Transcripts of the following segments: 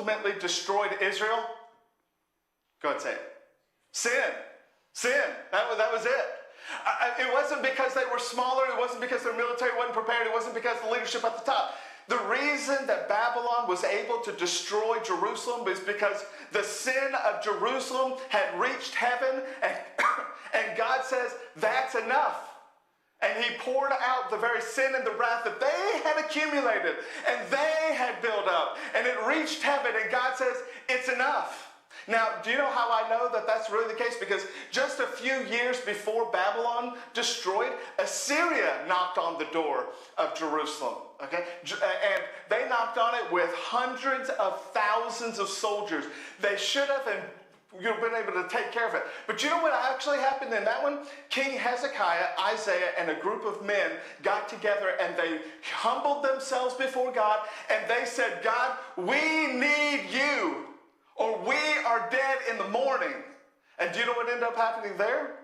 ultimately destroyed Israel? Go ahead and say it. Sin. Sin. That was it. It wasn't because they were smaller. It wasn't because their military wasn't prepared. It wasn't because the leadership at the top. The reason that Babylon was able to destroy Jerusalem is because the sin of Jerusalem had reached heaven, and God says, that's enough. And he poured out the very sin and the wrath that they had accumulated and they had built up. And it reached heaven, and God says, it's enough. Now, do you know how I know that that's really the case? Because just a few years before Babylon destroyed, Assyria knocked on the door of Jerusalem. Okay? And they knocked on it with hundreds of thousands of soldiers. They should have been able to take care of it. But you know what actually happened in that one? King Hezekiah, Isaiah, and a group of men got together and they humbled themselves before God, and they said, God, we need you, or we are dead in the morning. And do you know what ended up happening there?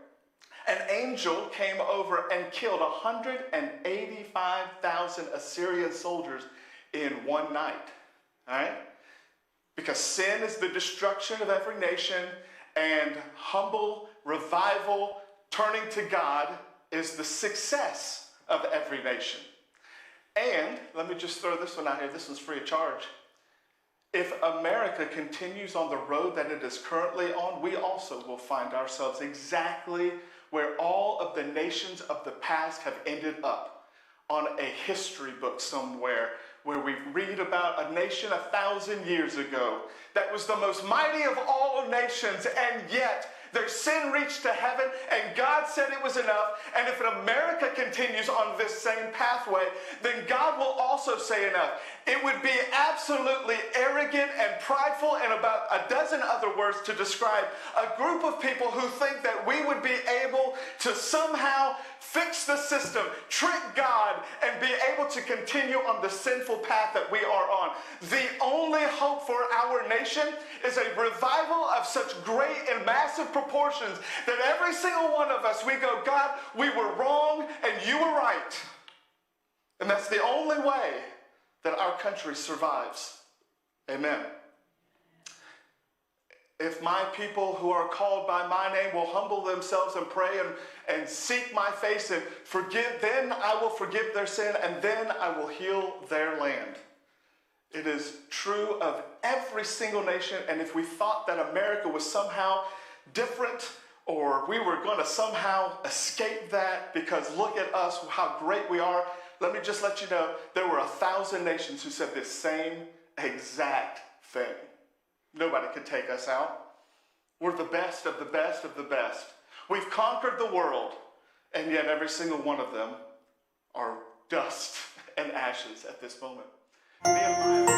An angel came over and killed 185,000 Assyrian soldiers in one night. All right? Because sin is the destruction of every nation, and humble revival, turning to God, is the success of every nation. And let me just throw this one out here. This one's free of charge. If America continues on the road that it is currently on, we also will find ourselves exactly where all of the nations of the past have ended up, on a history book somewhere, where we read about a nation 1,000 years ago that was the most mighty of all nations, and yet their sin reached to heaven, and God said it was enough. And if America continues on this same pathway, then God will also say enough. It would be absolutely arrogant and prideful, and about a dozen other words to describe a group of people who think that we would be able to somehow fix the system, trick God, and be able to continue on the sinful path that we are on. The only hope for our nation is a revival of such great and massive proportions that every single one of us, we go, God, we were wrong and you were right. And that's the only way that our country survives. Amen. If my people who are called by my name will humble themselves and pray and seek my face and forgive, then I will forgive their sin, and then I will heal their land. It is true of every single nation, and if we thought that America was somehow different, or we were going to somehow escape that because look at us, how great we are, let me just let you know, there were 1,000 nations who said this same exact thing. Nobody could take us out. We're the best of the best of the best. We've conquered the world, and yet every single one of them are dust and ashes at this moment. Nehemiah